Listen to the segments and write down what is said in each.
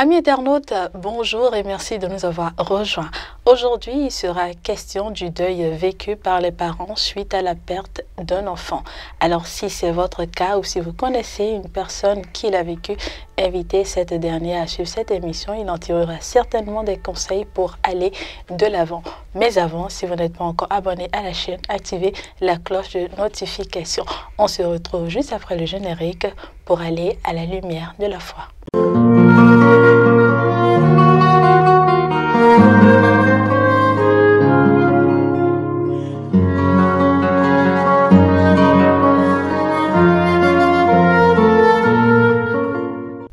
Amis internautes, bonjour et merci de nous avoir rejoints. Aujourd'hui, il sera question du deuil vécu par les parents suite à la perte d'un enfant. Alors, si c'est votre cas ou si vous connaissez une personne qui l'a vécu, invitez cette dernière à suivre cette émission. Il en tirera certainement des conseils pour aller de l'avant. Mais avant, si vous n'êtes pas encore abonné à la chaîne, activez la cloche de notification. On se retrouve juste après le générique pour aller à la lumière de la foi.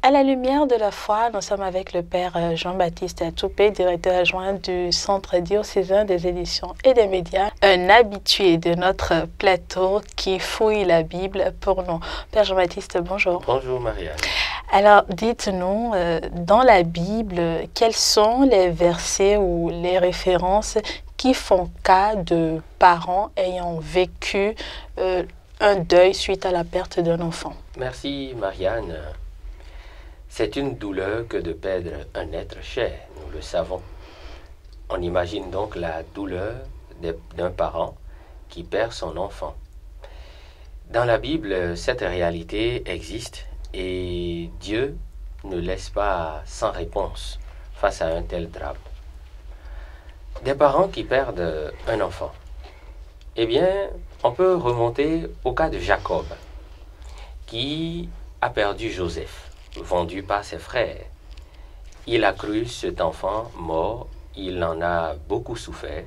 À la lumière de la foi, nous sommes avec le Père Jean-Baptiste Toupé, directeur adjoint du Centre diocésain des éditions et des médias, un habitué de notre plateau qui fouille la Bible pour nous. Père Jean-Baptiste, bonjour. Bonjour Marianne. Alors, dites-nous, dans la Bible, quels sont les versets ou les références qui font cas de parents ayant vécu un deuil suite à la perte d'un enfant? Merci Marianne. C'est une douleur que de perdre un être cher, nous le savons. On imagine donc la douleur d'un parent qui perd son enfant. Dans la Bible, cette réalité existe et Dieu ne laisse pas sans réponse face à un tel drame. Des parents qui perdent un enfant. Eh bien, on peut remonter au cas de Jacob, qui a perdu Joseph, vendu par ses frères. Il a cru cet enfant mort, il en a beaucoup souffert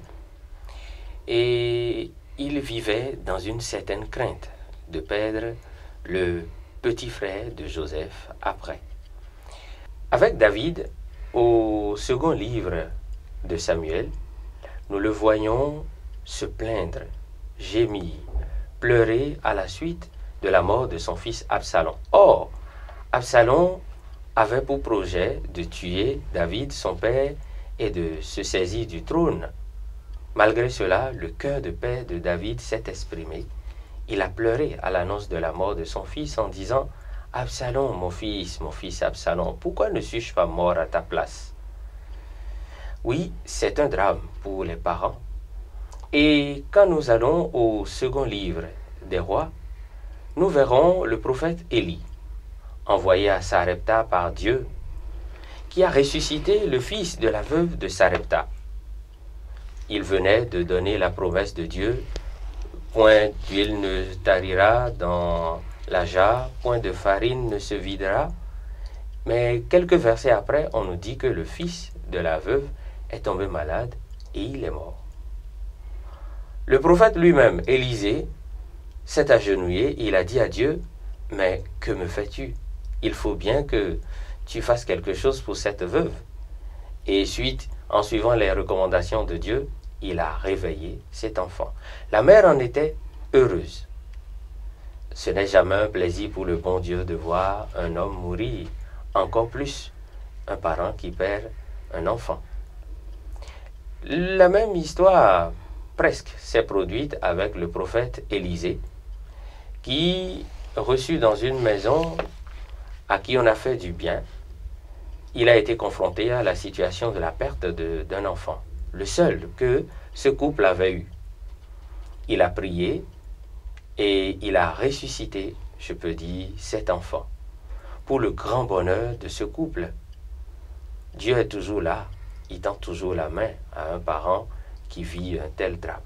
et il vivait dans une certaine crainte de perdre le petit frère de Joseph après. Avec David, au second livre de Samuel, nous le voyons se plaindre, gémir, pleurer à la suite de la mort de son fils Absalom. Or, Absalom avait pour projet de tuer David, son père, et de se saisir du trône. Malgré cela, le cœur de père de David s'est exprimé. Il a pleuré à l'annonce de la mort de son fils en disant « Absalom, mon fils Absalom, pourquoi ne suis-je pas mort à ta place ?» Oui, c'est un drame pour les parents. Et quand nous allons au second livre des rois, nous verrons le prophète Élie, envoyé à Sarepta par Dieu, qui a ressuscité le fils de la veuve de Sarepta. Il venait de donner la promesse de Dieu, point d'huile ne tarira dans la jarre, point de farine ne se videra. Mais quelques versets après, on nous dit que le fils de la veuve est tombé malade et il est mort. Le prophète lui-même, Élisée, s'est agenouillé et il a dit à Dieu, « Mais que me fais-tu ? Il faut bien que tu fasses quelque chose pour cette veuve. » Et en suivant les recommandations de Dieu, il a réveillé cet enfant. La mère en était heureuse. Ce n'est jamais un plaisir pour le bon Dieu de voir un homme mourir, encore plus un parent qui perd un enfant. La même histoire, presque, s'est produite avec le prophète Élisée, qui, reçu dans une maison à qui on a fait du bien, il a été confronté à la situation de la perte d'un enfant, le seul que ce couple avait eu. Il a prié et il a ressuscité, je peux dire, cet enfant, pour le grand bonheur de ce couple. Dieu est toujours là, il tend toujours la main à un parent qui vit un tel drame.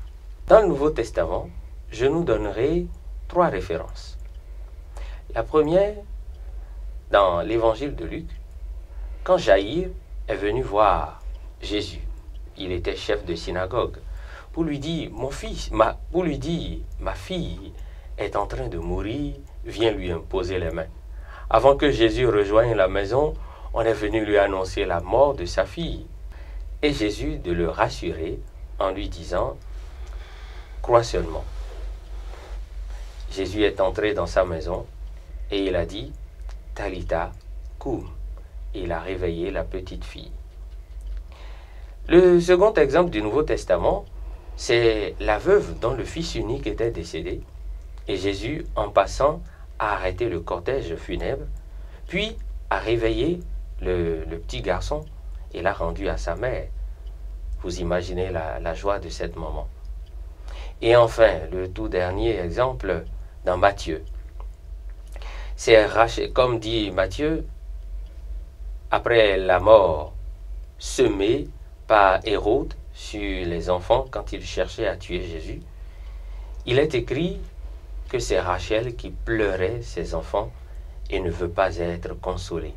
Dans le Nouveau Testament, je nous donnerai 3 références. La première, dans l'évangile de Luc, quand Jaïr est venu voir Jésus, il était chef de synagogue, pour lui dire, ma fille est en train de mourir, viens lui imposer les mains. Avant que Jésus rejoigne la maison, on est venu lui annoncer la mort de sa fille. Et Jésus de le rassurer en lui disant, crois seulement. Jésus est entré dans sa maison et il a dit, Talita koum. Il a réveillé la petite fille. Le second exemple du Nouveau Testament, c'est la veuve dont le fils unique était décédé. Et Jésus, en passant, a arrêté le cortège funèbre, puis a réveillé le petit garçon et l'a rendu à sa mère. Vous imaginez la joie de cette maman. Et enfin, le tout dernier exemple dans Matthieu. C'est Rachel, comme dit Matthieu, après la mort semée par Hérode sur les enfants quand il cherchait à tuer Jésus, il est écrit que c'est Rachel qui pleurait ses enfants et ne veut pas être consolée.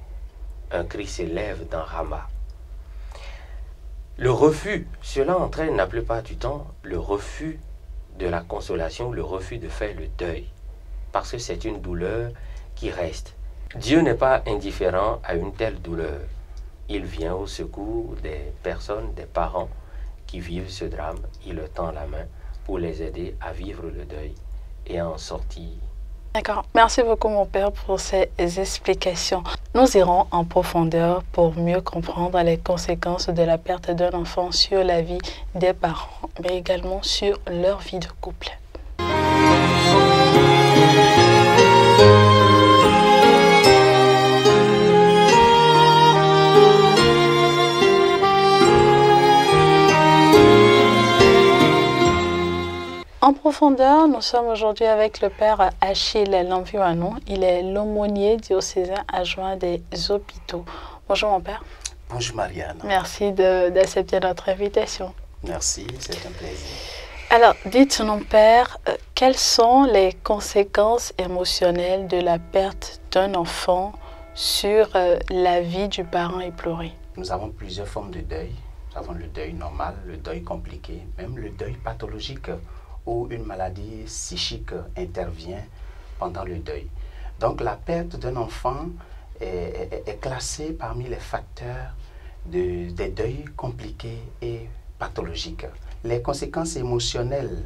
Un cri s'élève dans Rama. Le refus, cela entraîne la plupart du temps le refus de la consolation, le refus de faire le deuil, parce que c'est une douleur qui reste. Dieu n'est pas indifférent à une telle douleur. Il vient au secours des personnes, des parents qui vivent ce drame. Il leur tend la main pour les aider à vivre le deuil et à en sortir. D'accord. Merci beaucoup, mon père, pour ces explications. Nous irons en profondeur pour mieux comprendre les conséquences de la perte d'un enfant sur la vie des parents, mais également sur leur vie de couple. En profondeur, nous sommes aujourd'hui avec le père Achille Lamvuanon. Il est l'aumônier diocésain adjoint des hôpitaux. Bonjour mon père. Bonjour Marianne. Merci d'accepter notre invitation. Merci, c'est un plaisir. Alors, dites-nous père, quelles sont les conséquences émotionnelles de la perte d'un enfant sur la vie du parent éploré? Nous avons plusieurs formes de deuil. Nous avons le deuil normal, le deuil compliqué, même le deuil pathologique, où une maladie psychique intervient pendant le deuil. Donc la perte d'un enfant est classée parmi les facteurs des deuils compliqués et pathologiques. Les conséquences émotionnelles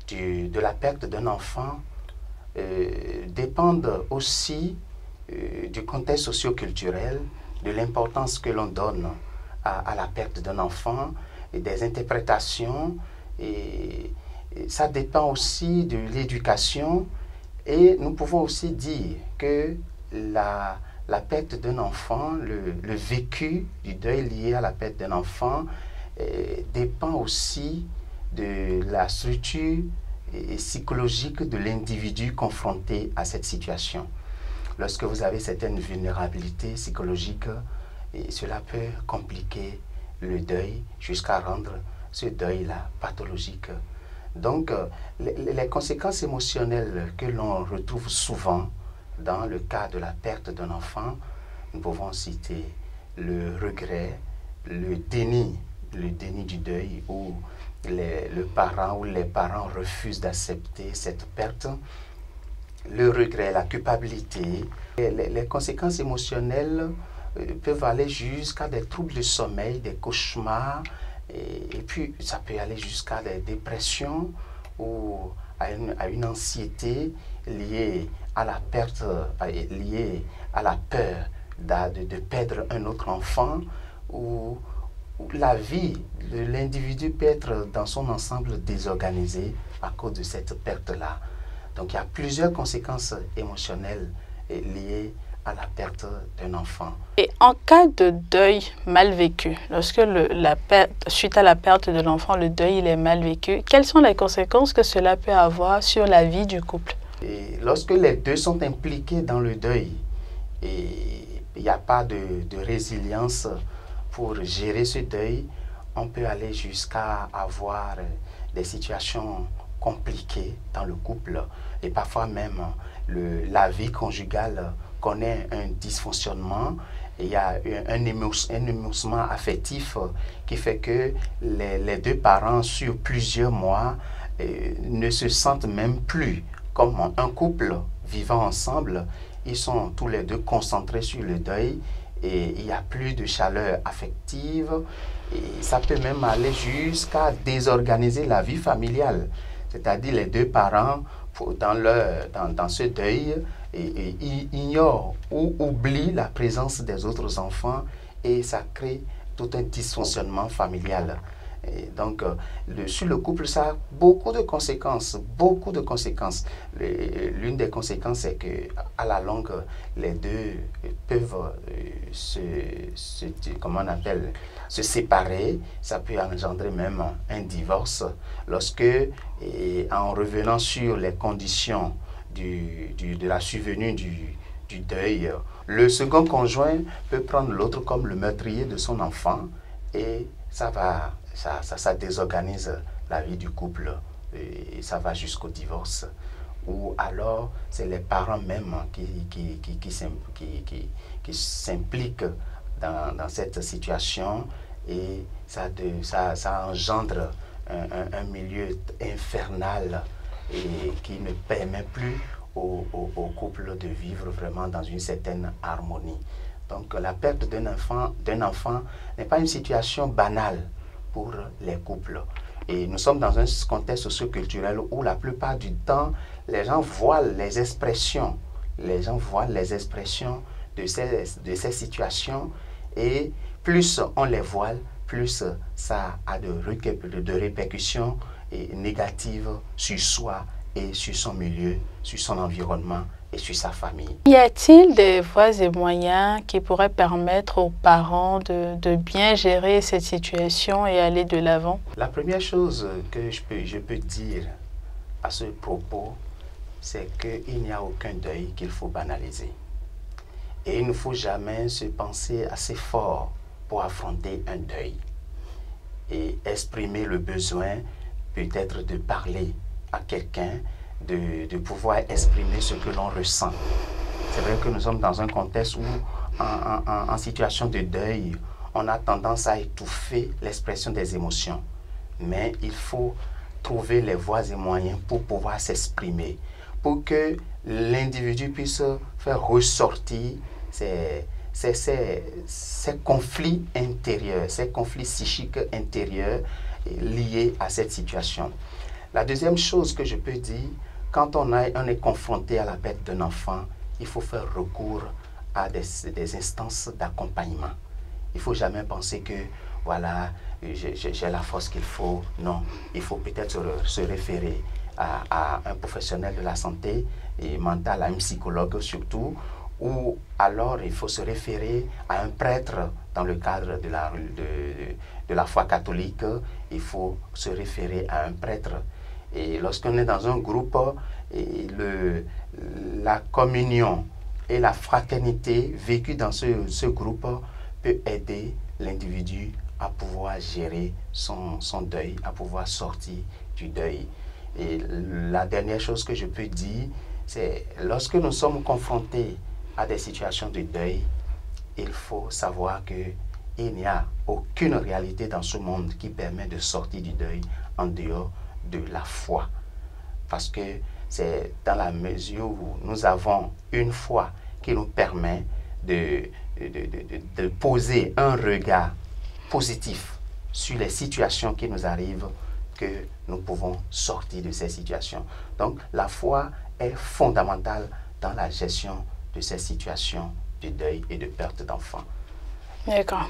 de la perte d'un enfant dépendent aussi du contexte socio-culturel, de l'importance que l'on donne à la perte d'un enfant, et des interprétations, et ça dépend aussi de l'éducation. Et nous pouvons aussi dire que la perte d'un enfant, le vécu du deuil lié à la perte d'un enfant dépend aussi de la structure psychologique de l'individu confronté à cette situation. Lorsque vous avez certaines vulnérabilités psychologiques, cela peut compliquer le deuil jusqu'à rendre ce deuil-là pathologique. Donc, les conséquences émotionnelles que l'on retrouve souvent dans le cas de la perte d'un enfant, nous pouvons citer le regret, le déni du deuil, où le parent ou les parents refusent d'accepter cette perte, le regret, la culpabilité. Les conséquences émotionnelles peuvent aller jusqu'à des troubles de sommeil, des cauchemars, et puis ça peut aller jusqu'à des dépressions ou à une anxiété liée à la perte, liée à la peur de perdre un autre enfant, ou la vie de l'individu peut être dans son ensemble désorganisée à cause de cette perte-là. Donc il y a plusieurs conséquences émotionnelles liées à la perte d'un enfant. Et en cas de deuil mal vécu, lorsque suite à la perte de l'enfant, le deuil il est mal vécu, quelles sont les conséquences que cela peut avoir sur la vie du couple? Et lorsque les deux sont impliqués dans le deuil, et il n'y a pas de résilience pour gérer ce deuil, on peut aller jusqu'à avoir des situations compliquées dans le couple, et parfois même la vie conjugale connaît un dysfonctionnement, et il y a un émoussement affectif qui fait que les deux parents sur plusieurs mois ne se sentent même plus comme un couple vivant ensemble. Ils sont tous les deux concentrés sur le deuil et il n'y a plus de chaleur affective, et ça peut même aller jusqu'à désorganiser la vie familiale, c'est-à-dire les deux parents dans ce deuil ignorent ou oublient la présence des autres enfants, et ça crée tout un dysfonctionnement familial. Et donc, sur le couple, ça a beaucoup de conséquences, beaucoup de conséquences. L'une des conséquences, c'est qu'à la longue, les deux peuvent comment on appelle, se séparer. Ça peut engendrer même un divorce lorsque, en revenant sur les conditions de la survenue du deuil, le second conjoint peut prendre l'autre comme le meurtrier de son enfant et ça désorganise la vie du couple et ça va jusqu'au divorce. Ou alors, c'est les parents même qui s'impliquent dans cette situation et ça engendre un milieu infernal et qui ne permet plus au couple de vivre vraiment dans une certaine harmonie. Donc la perte d'un enfant n'est pas une situation banale pour les couples. Et nous sommes dans un contexte socio-culturel où la plupart du temps, les gens voilent les expressions. Les gens voilent les expressions de ces situations et plus on les voile, plus ça a de répercussions négatives sur soi et sur son milieu, sur son environnement et sur sa famille. Y a-t-il des voies et moyens qui pourraient permettre aux parents de bien gérer cette situation et aller de l'avant? La première chose que je peux dire à ce propos, c'est qu'il n'y a aucun deuil qu'il faut banaliser. Et il ne faut jamais se penser assez fort pour affronter un deuil. Et exprimer le besoin peut-être de parler à quelqu'un, de pouvoir exprimer ce que l'on ressent. C'est vrai que nous sommes dans un contexte où, en situation de deuil, on a tendance à étouffer l'expression des émotions. Mais il faut trouver les voies et moyens pour pouvoir s'exprimer, pour que l'individu puisse faire ressortir ces conflits intérieurs, ces conflits psychiques intérieurs liés à cette situation. La deuxième chose que je peux dire, quand on est confronté à la perte d'un enfant, il faut faire recours à des instances d'accompagnement. Il ne faut jamais penser que, voilà, j'ai la force qu'il faut. Non, il faut peut-être se référer à un professionnel de la santé et mentale, à un psychologue surtout, ou alors il faut se référer à un prêtre dans le cadre de la foi catholique. Il faut se référer à un prêtre. Et lorsqu'on est dans un groupe, la communion et la fraternité vécue dans ce groupe peut aider l'individu à pouvoir gérer son deuil, à pouvoir sortir du deuil. Et la dernière chose que je peux dire, c'est lorsque nous sommes confrontés à des situations de deuil, il faut savoir qu'il n'y a aucune réalité dans ce monde qui permet de sortir du deuil en dehors de la foi. Parce que c'est dans la mesure où nous avons une foi qui nous permet de poser un regard positif sur les situations qui nous arrivent que nous pouvons sortir de ces situations. Donc la foi est fondamentale dans la gestion de ces situations de deuil et de perte d'enfants. D'accord.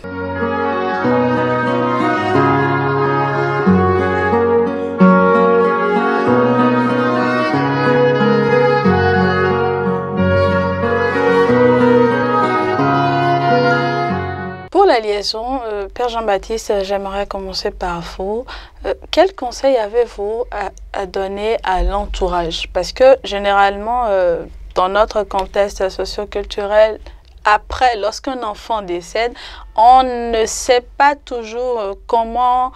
Pour la liaison, Père Jean-Baptiste, j'aimerais commencer par vous. Quel conseil avez-vous à donner à l'entourage? Parce que généralement, dans notre contexte socio-culturel, après, lorsqu'un enfant décède, on ne sait pas toujours comment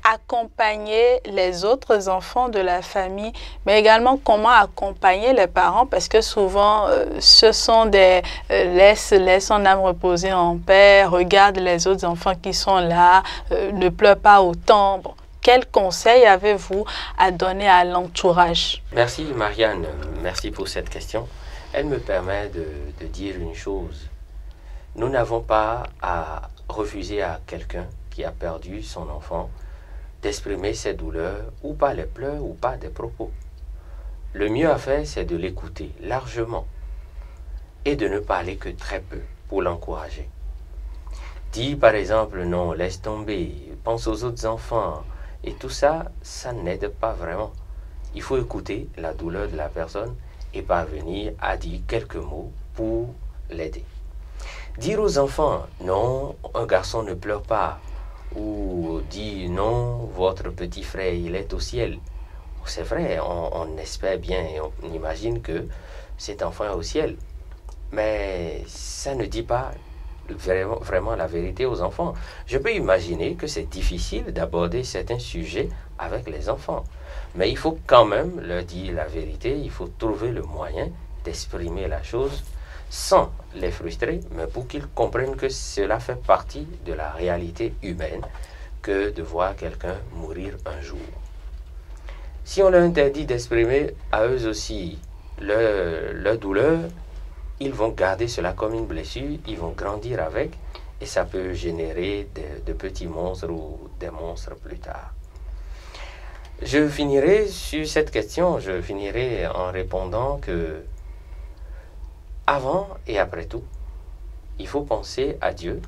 accompagner les autres enfants de la famille, mais également comment accompagner les parents, parce que souvent, ce sont des laisse son âme reposer en paix, regarde les autres enfants qui sont là, ne pleure pas autant. Bon. Quel conseil avez-vous à donner à l'entourage? Merci Marianne, merci pour cette question. Elle me permet de dire une chose. Nous n'avons pas à refuser à quelqu'un qui a perdu son enfant d'exprimer ses douleurs, ou par les pleurs, ou par des propos. Le mieux à faire, c'est de l'écouter largement et de ne parler que très peu pour l'encourager. Dire par exemple, non, laisse tomber, pense aux autres enfants. Et tout ça, ça n'aide pas vraiment. Il faut écouter la douleur de la personne et parvenir à dire quelques mots pour l'aider. Dire aux enfants, non, un garçon ne pleure pas, ou dire, non, votre petit frère, il est au ciel. C'est vrai, on espère bien et on imagine que cet enfant est au ciel. Mais ça ne dit pas vraiment la vérité aux enfants. Je peux imaginer que c'est difficile d'aborder certains sujets avec les enfants. Mais il faut quand même leur dire la vérité, il faut trouver le moyen d'exprimer la chose sans les frustrer, mais pour qu'ils comprennent que cela fait partie de la réalité humaine que de voir quelqu'un mourir un jour. Si on leur interdit d'exprimer à eux aussi leur douleur, ils vont garder cela comme une blessure, ils vont grandir avec, et ça peut générer de petits monstres ou des monstres plus tard. Je finirai sur cette question, je finirai en répondant que avant et après tout, il faut penser à Dieu,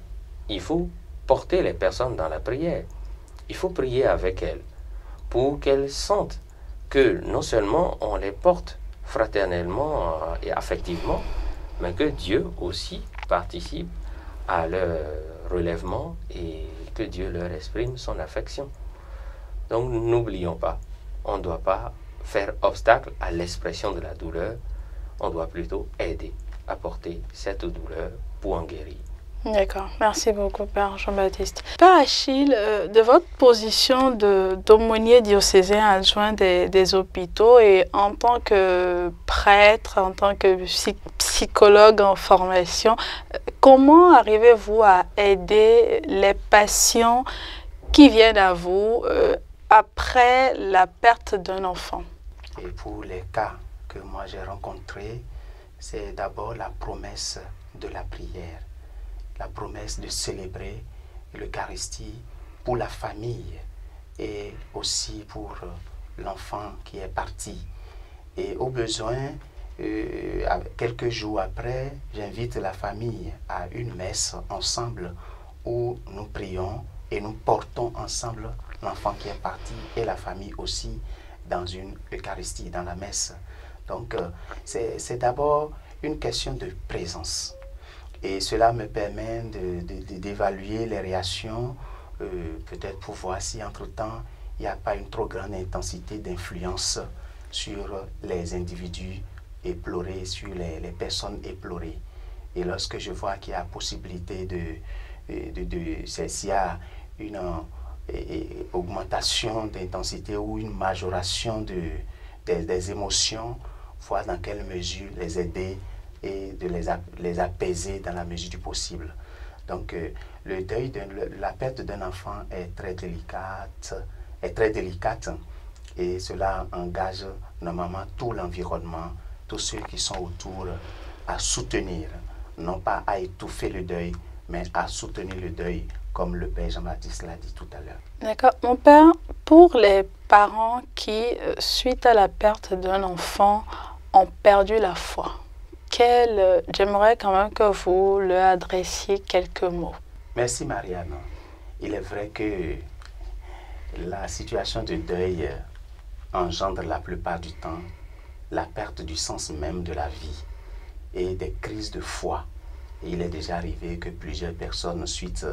il faut porter les personnes dans la prière, il faut prier avec elles pour qu'elles sentent que non seulement on les porte fraternellement et affectivement, mais que Dieu aussi participe à leur relèvement et que Dieu leur exprime son affection. Donc n'oublions pas, on ne doit pas faire obstacle à l'expression de la douleur, on doit plutôt aider à porter cette douleur pour en guérir. D'accord, merci beaucoup Père Jean-Baptiste. Père Achille, de votre position d'aumônier diocésain adjoint des hôpitaux et en tant que prêtre, en tant que psychologue en formation, comment arrivez-vous à aider les patients qui viennent à vous après la perte d'un enfant? Et pour les cas que moi j'ai rencontrés, c'est d'abord la promesse de la prière, la promesse de célébrer l'Eucharistie pour la famille et aussi pour l'enfant qui est parti. Et au besoin, quelques jours après, j'invite la famille à une messe ensemble où nous prions et nous portons ensemble l'enfant qui est parti et la famille aussi dans une Eucharistie, dans la messe. Donc, c'est d'abord une question de présence. Et cela me permet d'évaluer les réactions, peut-être pour voir si entre-temps, il n'y a pas une trop grande intensité d'influence sur les individus éplorés, sur les personnes éplorées. Et lorsque je vois qu'il y a possibilité s'il y a une augmentation d'intensité ou une majoration des émotions, voir dans quelle mesure les aider et de les apaiser dans la mesure du possible. Donc le deuil, la perte d'un enfant est très délicate et cela engage normalement tout l'environnement, tous ceux qui sont autour à soutenir, non pas à étouffer le deuil, mais à soutenir le deuil, comme le Père Jean-Baptiste l'a dit tout à l'heure. D'accord. Mon Père, pour les parents qui, suite à la perte d'un enfant, ont perdu la foi, j'aimerais quand même que vous leur adressiez quelques mots. Merci Marianne. Il est vrai que la situation de deuil engendre la plupart du temps la perte du sens même de la vie et des crises de foi. Et il est déjà arrivé que plusieurs personnes, suite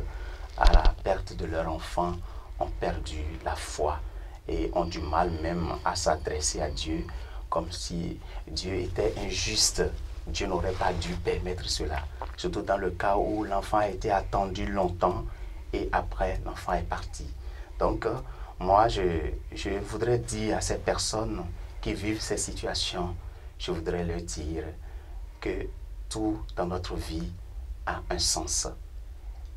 à la perte de leur enfant, ont perdu la foi et ont du mal même à s'adresser à Dieu, comme si Dieu était injuste. Dieu n'aurait pas dû permettre cela, surtout dans le cas où l'enfant a été attendu longtemps et après l'enfant est parti. Donc moi je voudrais dire à ces personnes qui vivent ces situations, je voudrais leur dire que tout dans notre vie a un sens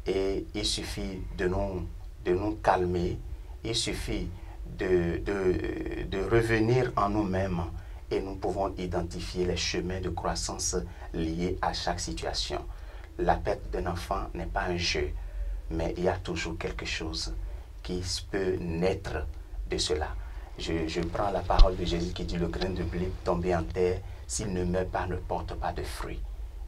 et il suffit de nous calmer, il suffit de revenir en nous-mêmes et nous pouvons identifier les chemins de croissance liés à chaque situation. La perte d'un enfant n'est pas un jeu, mais il y a toujours quelque chose qui peut naître de cela. Je prends la parole de Jésus qui dit: le grain de blé tombé en terre, s'il ne meurt pas, ne porte pas de fruits.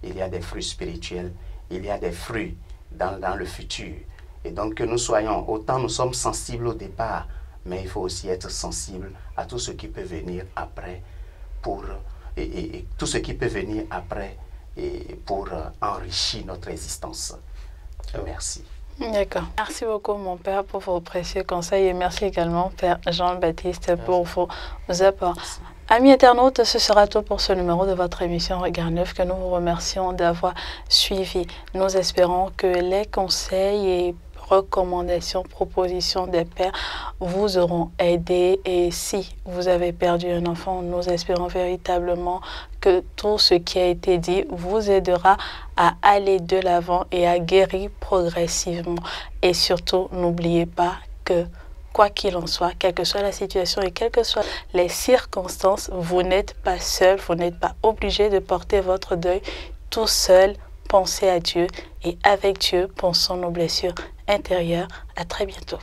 Il y a des fruits spirituels, il y a des fruits dans le futur. Et donc que nous soyons, autant nous sommes sensibles au départ, mais il faut aussi être sensible à tout ce qui peut venir après et tout ce qui peut venir après pour enrichir notre existence. Merci. D'accord. Merci beaucoup, mon Père, pour vos précieux conseils et merci également, Père Jean-Baptiste, pour vos apports. Amis internautes, ce sera tout pour ce numéro de votre émission Regard Neuf que nous vous remercions d'avoir suivi. Nous espérons que les conseils et recommandations, propositions des pères vous auront aidé. Et si vous avez perdu un enfant, nous espérons véritablement que tout ce qui a été dit vous aidera à aller de l'avant et à guérir progressivement. Et surtout, n'oubliez pas que quoi qu'il en soit, quelle que soit la situation et quelles que soient les circonstances, vous n'êtes pas seul, vous n'êtes pas obligé de porter votre deuil tout seul. Pensez à Dieu et avec Dieu, pensons nos blessures intérieures. À très bientôt.